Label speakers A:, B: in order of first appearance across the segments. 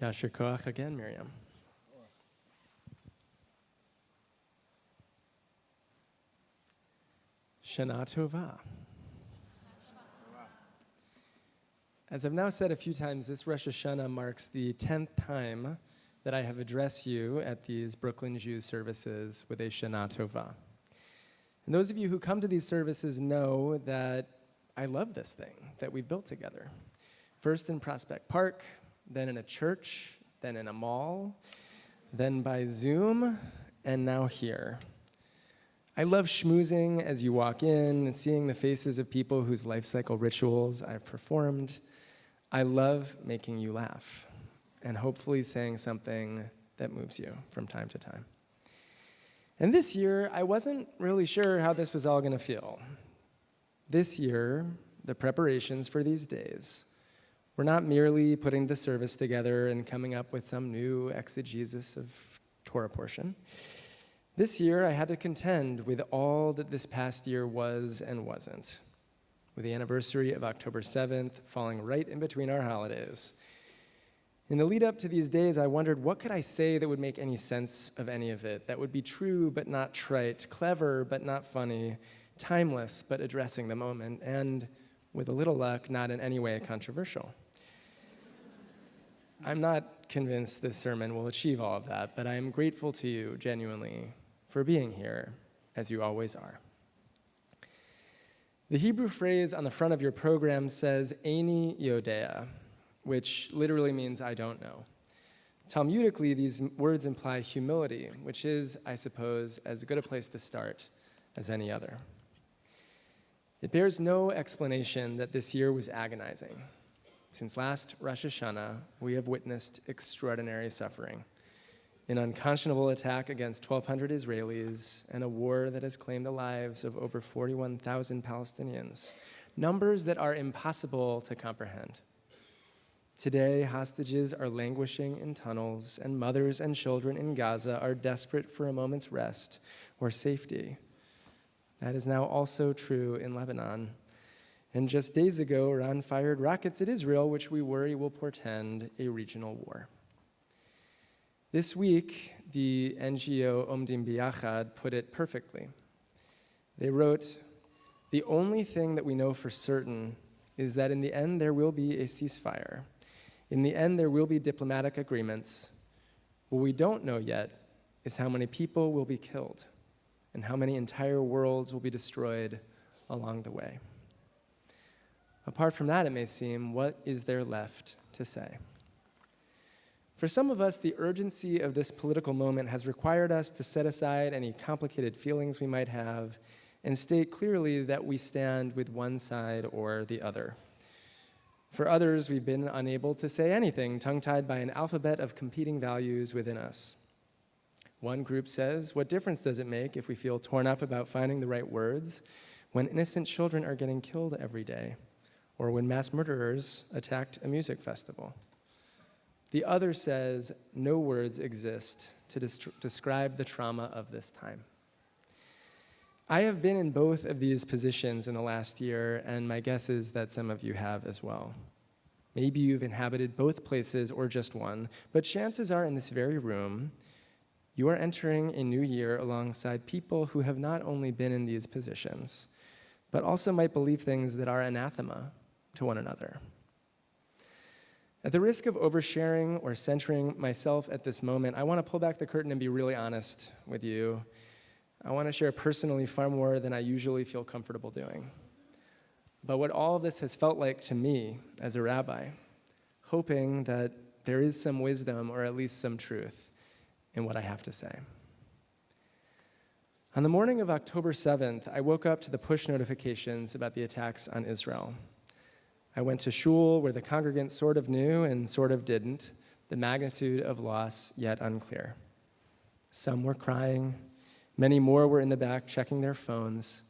A: Yasher Koach again, Miriam. Shana Tova. As I've now said a few times, this Rosh Hashanah marks the 10th time that I have addressed you at these Brooklyn Jews services with a Shana Tova. And those of you who come to these services know that I love this thing that we've built together. First in Prospect Park, then in a church, then in a mall, then by Zoom, and now here. I love schmoozing as you walk in and seeing the faces of people whose life cycle rituals I've performed. I love making you laugh and hopefully saying something that moves you from time to time. And this year, I wasn't really sure how this was all going to feel. This year, the preparations for these days were not merely putting the service together and coming up with some new exegesis of Torah portion. This year, I had to contend with all that this past year was and wasn't, with the anniversary of October 7th falling right in between our holidays. In the lead up to these days, I wondered, what could I say that would make any sense of any of it, that would be true but not trite, clever but not funny, timeless but addressing the moment, and, with a little luck, not in any way controversial. I'm not convinced this sermon will achieve all of that, but I am grateful to you, genuinely, for being here, as you always are. The Hebrew phrase on the front of your program says, Eini Yodea, which literally means I don't know. Talmudically, these words imply humility, which is, I suppose, as good a place to start as any other. It bears no explanation that this year was agonizing. Since last Rosh Hashanah, we have witnessed extraordinary suffering, an unconscionable attack against 1,200 Israelis, and a war that has claimed the lives of over 41,000 Palestinians, numbers that are impossible to comprehend. Today, hostages are languishing in tunnels, and mothers and children in Gaza are desperate for a moment's rest or safety. That is now also true in Lebanon. And just days ago, Iran fired rockets at Israel, which we worry will portend a regional war. This week, the NGO Omdim B'Yachad put it perfectly. They wrote, "The only thing that we know for certain is that in the end there will be a ceasefire. In the end there will be diplomatic agreements. What we don't know yet is how many people will be killed and how many entire worlds will be destroyed along the way." Apart from that, it may seem, what is there left to say? For some of us, the urgency of this political moment has required us to set aside any complicated feelings we might have and state clearly that we stand with one side or the other. For others, we've been unable to say anything, tongue-tied by an alphabet of competing values within us. One group says, what difference does it make if we feel torn up about finding the right words when innocent children are getting killed every day, or when mass murderers attacked a music festival? The other says, no words exist to describe the trauma of this time. I have been in both of these positions in the last year, and my guess is that some of you have as well. Maybe you've inhabited both places or just one, but chances are in this very room, you are entering a new year alongside people who have not only been in these positions, but also might believe things that are anathema to one another. At the risk of oversharing or centering myself at this moment, I want to pull back the curtain and be really honest with you. I want to share personally far more than I usually feel comfortable doing. But what all of this has felt like to me as a rabbi, hoping that there is some wisdom or at least some truth in what I have to say. On the morning of October 7th, I woke up to the push notifications about the attacks on Israel. I went to shul where the congregants sort of knew and sort of didn't, the magnitude of loss yet unclear. Some were crying. Many more were in the back checking their phones.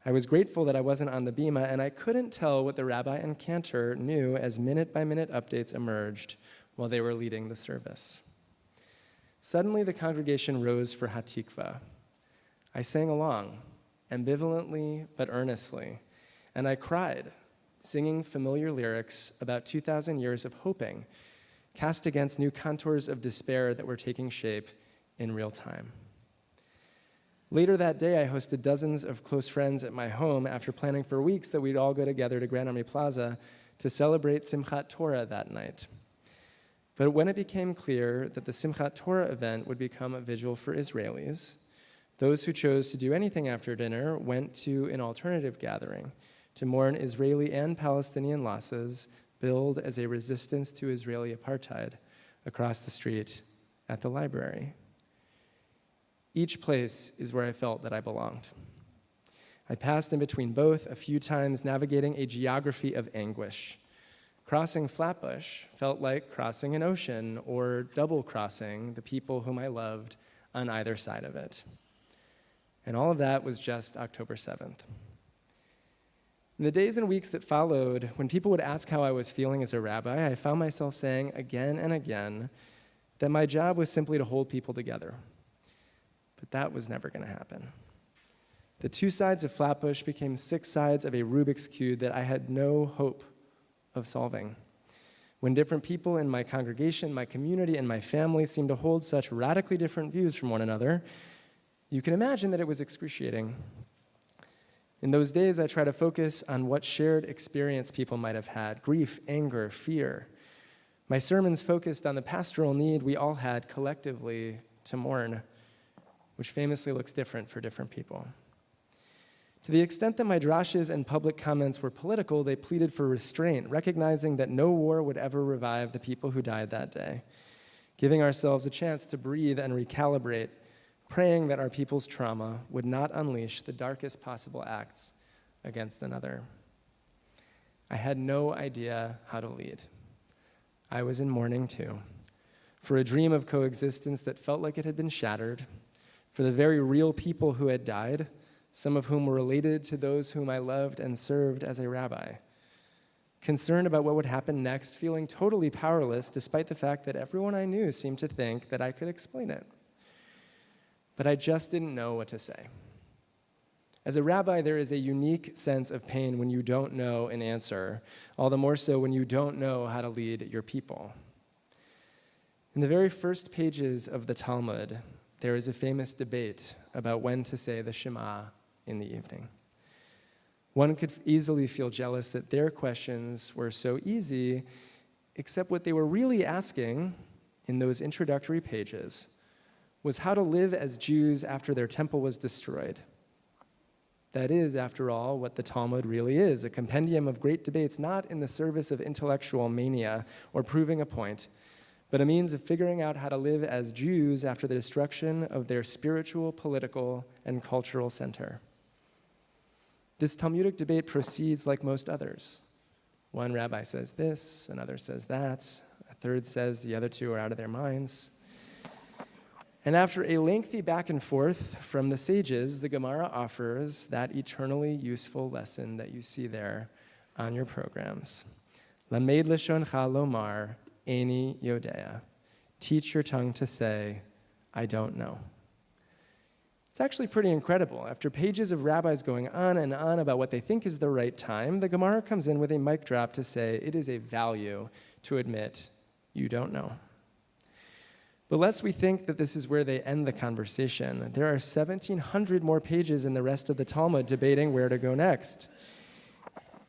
A: I was grateful that I wasn't on the bima, and I couldn't tell what the rabbi and cantor knew as minute-by-minute updates emerged while they were leading the service. Suddenly, the congregation rose for Hatikva. I sang along, ambivalently but earnestly, and I cried, singing familiar lyrics about 2,000 years of hoping cast against new contours of despair that were taking shape in real time. Later that day, I hosted dozens of close friends at my home after planning for weeks that we'd all go together to Grand Army Plaza to celebrate Simchat Torah that night. But when it became clear that the Simchat Torah event would become a vigil for Israelis, those who chose to do anything after dinner went to an alternative gathering to mourn Israeli and Palestinian losses billed as a resistance to Israeli apartheid across the street at the library. Each place is where I felt that I belonged. I passed in between both a few times, navigating a geography of anguish. Crossing Flatbush felt like crossing an ocean or double-crossing the people whom I loved on either side of it. And all of that was just October 7th. In the days and weeks that followed, when people would ask how I was feeling as a rabbi, I found myself saying again and again that my job was simply to hold people together. But that was never going to happen. The two sides of Flatbush became 6 sides of a Rubik's Cube that I had no hope of solving. When different people in my congregation, my community, and my family seemed to hold such radically different views from one another, you can imagine that it was excruciating. In those days, I tried to focus on what shared experience people might have had: grief, anger, fear. My sermons focused on the pastoral need we all had collectively to mourn, which famously looks different for different people. To the extent that my drashes and public comments were political, they pleaded for restraint, recognizing that no war would ever revive the people who died that day, giving ourselves a chance to breathe and recalibrate, praying that our people's trauma would not unleash the darkest possible acts against another. I had no idea how to lead. I was in mourning too, for a dream of coexistence that felt like it had been shattered, for the very real people who had died, some of whom were related to those whom I loved and served as a rabbi. Concerned about what would happen next, feeling totally powerless despite the fact that everyone I knew seemed to think that I could explain it. But I just didn't know what to say. As a rabbi, there is a unique sense of pain when you don't know an answer, all the more so when you don't know how to lead your people. In the very first pages of the Talmud, there is a famous debate about when to say the Shema in the evening. One could easily feel jealous that their questions were so easy, except what they were really asking in those introductory pages was how to live as Jews after their temple was destroyed. That is, after all, what the Talmud really is, a compendium of great debates not in the service of intellectual mania or proving a point, but a means of figuring out how to live as Jews after the destruction of their spiritual, political, and cultural center. This Talmudic debate proceeds like most others. One rabbi says this, another says that, a third says the other two are out of their minds. And after a lengthy back and forth from the sages, the Gemara offers that eternally useful lesson that you see there on your programs. Lamed leshoncha lomar, Eini Yodea. Teach your tongue to say, I don't know. It's actually pretty incredible. After pages of rabbis going on and on about what they think is the right time, the Gemara comes in with a mic drop to say it is a value to admit you don't know. But lest we think that this is where they end the conversation, there are 1,700 more pages in the rest of the Talmud debating where to go next.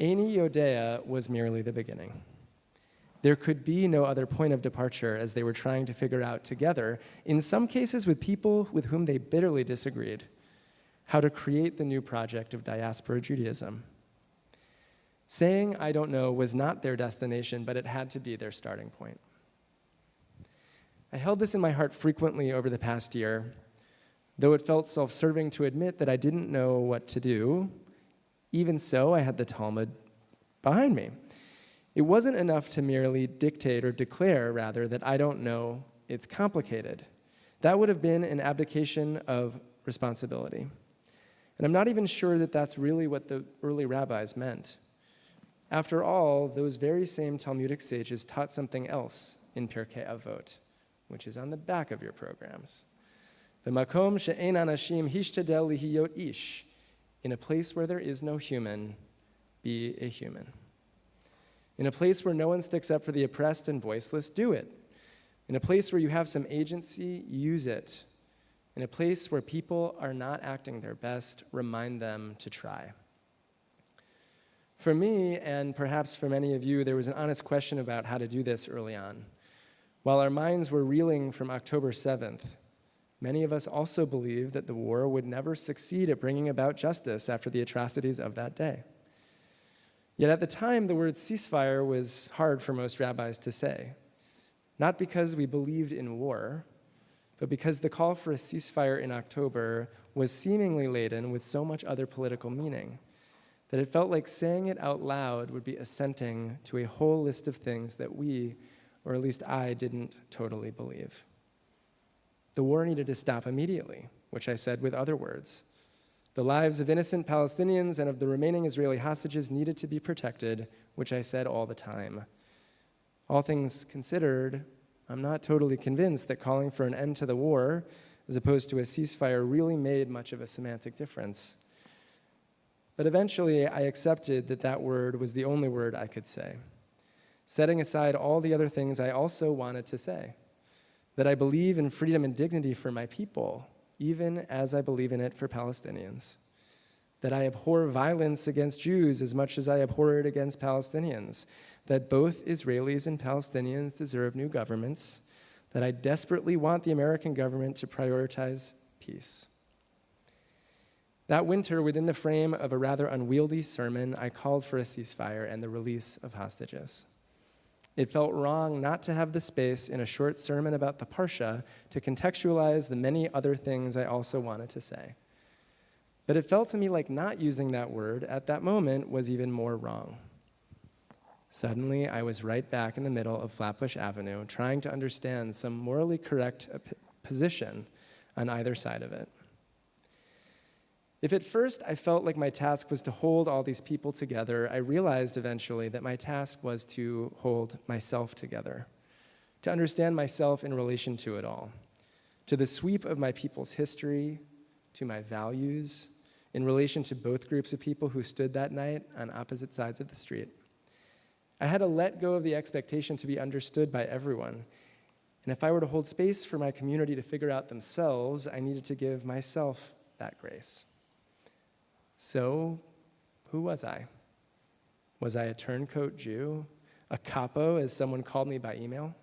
A: Eini Yodea was merely the beginning. There could be no other point of departure as they were trying to figure out together, in some cases with people with whom they bitterly disagreed, how to create the new project of diaspora Judaism. Saying I don't know was not their destination, but it had to be their starting point. I held this in my heart frequently over the past year, though it felt self-serving to admit that I didn't know what to do. Even so, I had the Talmud behind me. It wasn't enough to merely dictate or declare, rather, that I don't know, it's complicated. That would have been an abdication of responsibility. And I'm not even sure that that's really what the early rabbis meant. After all, those very same Talmudic sages taught something else in Pirkei Avot, which is on the back of your programs. V'makom she'ein anashim hishtadel lihiyot ish. In a place where there is no human, be a human. In a place where no one sticks up for the oppressed and voiceless, do it. In a place where you have some agency, use it. In a place where people are not acting their best, remind them to try. For me, and perhaps for many of you, there was an honest question about how to do this early on. While our minds were reeling from October 7th, many of us also believed that the war would never succeed at bringing about justice after the atrocities of that day. Yet at the time, the word ceasefire was hard for most rabbis to say, not because we believed in war, but because the call for a ceasefire in October was seemingly laden with so much other political meaning that it felt like saying it out loud would be assenting to a whole list of things that we, or at least I, didn't totally believe. The war needed to stop immediately, which I said with other words. The lives of innocent Palestinians and of the remaining Israeli hostages needed to be protected, which I said all the time. All things considered, I'm not totally convinced that calling for an end to the war, as opposed to a ceasefire, really made much of a semantic difference. But eventually, I accepted that that word was the only word I could say, setting aside all the other things I also wanted to say, that I believe in freedom and dignity for my people, even as I believe in it for Palestinians, that I abhor violence against Jews as much as I abhor it against Palestinians, that both Israelis and Palestinians deserve new governments, that I desperately want the American government to prioritize peace. That winter, within the frame of a rather unwieldy sermon, I called for a ceasefire and the release of hostages. It felt wrong not to have the space in a short sermon about the Parsha to contextualize the many other things I also wanted to say. But it felt to me like not using that word at that moment was even more wrong. Suddenly, I was right back in the middle of Flatbush Avenue, trying to understand some morally correct position on either side of it. If at first I felt like my task was to hold all these people together, I realized eventually that my task was to hold myself together, to understand myself in relation to it all, to the sweep of my people's history, to my values, in relation to both groups of people who stood that night on opposite sides of the street. I had to let go of the expectation to be understood by everyone. And if I were to hold space for my community to figure out themselves, I needed to give myself that grace. So, who was I? Was I a turncoat Jew? A capo, as someone called me by email?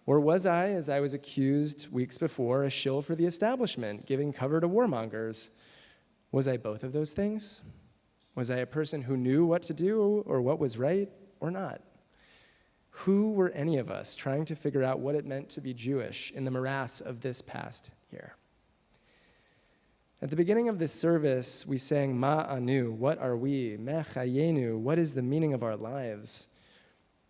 A: Or was I, as I was accused weeks before, a shill for the establishment, giving cover to warmongers? Was I both of those things? Was I a person who knew what to do or what was right or not? Who were any of us trying to figure out what it meant to be Jewish in the morass of this past year? At the beginning of this service, we sang Ma Anu, what are we? Meh Chayenu, what is the meaning of our lives?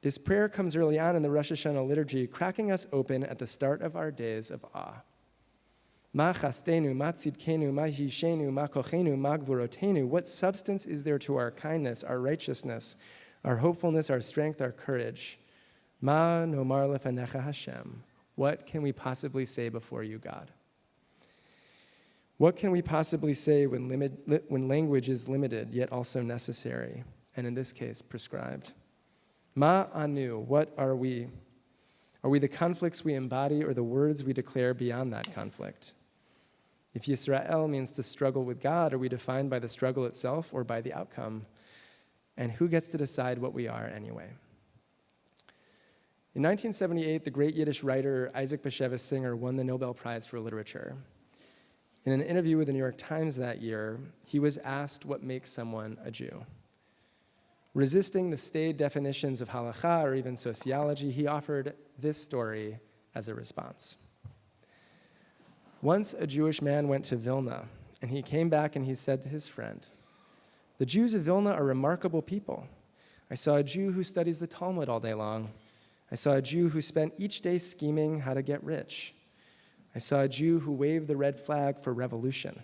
A: This prayer comes early on in the Rosh Hashanah liturgy, cracking us open at the start of our days of awe. Ma chastenu, ma tzidkenu, ma hishenu, ma kochenu, ma gvurotenu. What substance is there to our kindness, our righteousness, our hopefulness, our strength, our courage? Ma nomar lefanecha Hashem. What can we possibly say before you, God? What can we possibly say when language is limited, yet also necessary, and in this case, prescribed? Ma anu, what are we? Are we the conflicts we embody or the words we declare beyond that conflict? If Yisrael means to struggle with God, are we defined by the struggle itself or by the outcome? And who gets to decide what we are anyway? In 1978, the great Yiddish writer Isaac Bashevis Singer won the Nobel Prize for Literature. In an interview with the New York Times that year, he was asked what makes someone a Jew. Resisting the staid definitions of halakha or even sociology, he offered this story as a response. Once a Jewish man went to Vilna, and he came back and he said to his friend, "The Jews of Vilna are remarkable people. I saw a Jew who studies the Talmud all day long. I saw a Jew who spent each day scheming how to get rich. I saw a Jew who waved the red flag for revolution.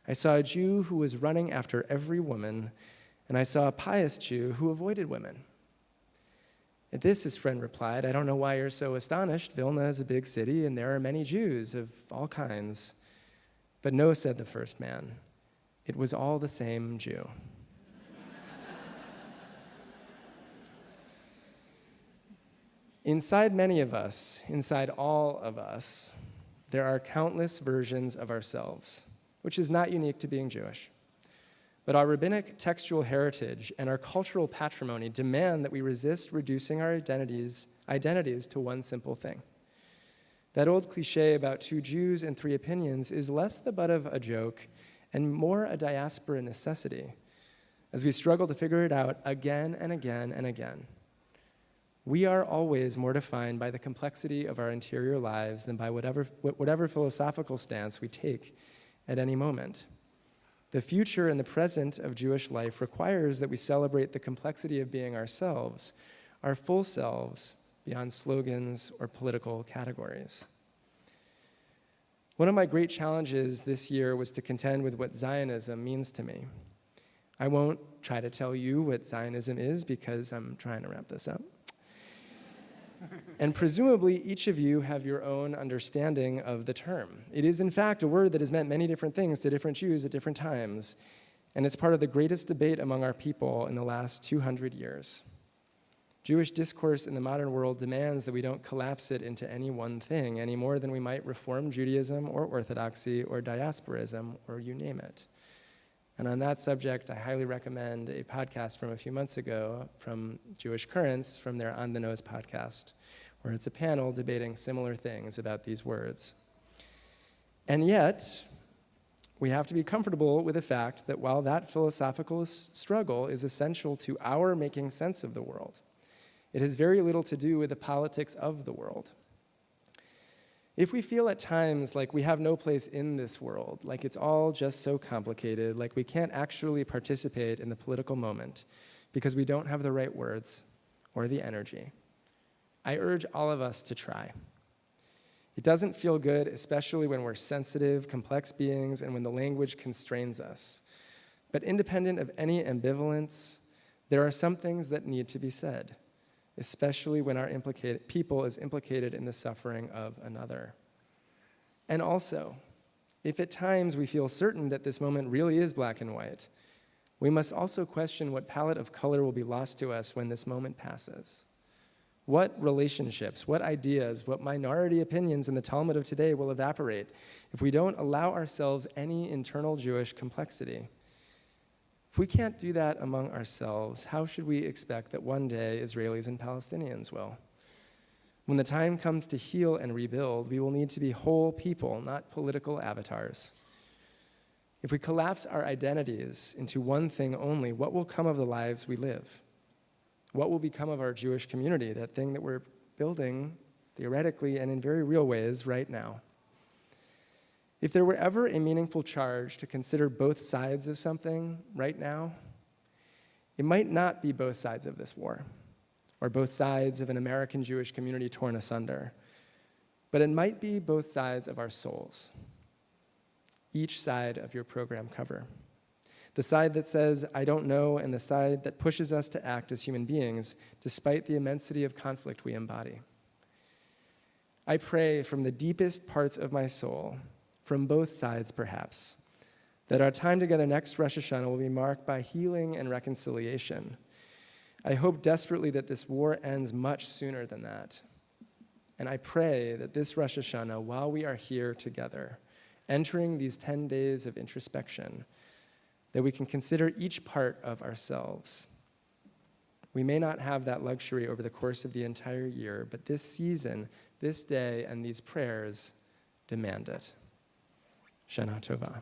A: I saw a Jew who was running after every woman, and I saw a pious Jew who avoided women." At this, his friend replied, "I don't know why you're so astonished. Vilna is a big city, and there are many Jews of all kinds." "But no," said the first man, "it was all the same Jew." Inside many of us, inside all of us, there are countless versions of ourselves, which is not unique to being Jewish. But our rabbinic textual heritage and our cultural patrimony demand that we resist reducing our identities to one simple thing. That old cliche about 2 Jews and 3 opinions is less the butt of a joke and more a diaspora necessity, as we struggle to figure it out again and again and again. We are always more defined by the complexity of our interior lives than by whatever philosophical stance we take at any moment. The future and the present of Jewish life requires that we celebrate the complexity of being ourselves, our full selves, beyond slogans or political categories. One of my great challenges this year was to contend with what Zionism means to me. I won't try to tell you what Zionism is because I'm trying to wrap this up. And presumably, each of you have your own understanding of the term. It is, in fact, a word that has meant many different things to different Jews at different times, and it's part of the greatest debate among our people in the last 200 years. Jewish discourse in the modern world demands that we don't collapse it into any one thing any more than we might Reform Judaism or Orthodoxy or diasporism or you name it. And on that subject, I highly recommend a podcast from a few months ago from Jewish Currents from their On the Nose podcast, where it's a panel debating similar things about these words. And yet, we have to be comfortable with the fact that while that philosophical struggle is essential to our making sense of the world, it has very little to do with the politics of the world. If we feel at times like we have no place in this world, like it's all just so complicated, like we can't actually participate in the political moment because we don't have the right words or the energy, I urge all of us to try. It doesn't feel good, especially when we're sensitive, complex beings and when the language constrains us. But independent of any ambivalence, there are some things that need to be said, especially when our people is implicated in the suffering of another. And also, if at times we feel certain that this moment really is black and white, we must also question what palette of color will be lost to us when this moment passes. What relationships, what ideas, what minority opinions in the Talmud of today will evaporate if we don't allow ourselves any internal Jewish complexity? If we can't do that among ourselves, how should we expect that one day Israelis and Palestinians will? When the time comes to heal and rebuild, we will need to be whole people, not political avatars. If we collapse our identities into one thing only, what will come of the lives we live? What will become of our Jewish community, that thing that we're building theoretically and in very real ways right now? If there were ever a meaningful charge to consider both sides of something right now, it might not be both sides of this war, or both sides of an American Jewish community torn asunder, but it might be both sides of our souls, each side of your program cover. The side that says, I don't know, and the side that pushes us to act as human beings despite the immensity of conflict we embody. I pray from the deepest parts of my soul, from both sides perhaps, that our time together next Rosh Hashanah will be marked by healing and reconciliation. I hope desperately that this war ends much sooner than that. And I pray that this Rosh Hashanah, while we are here together, entering these 10 days of introspection, that we can consider each part of ourselves. We may not have that luxury over the course of the entire year, but this season, this day, and these prayers demand it. Shana Tova.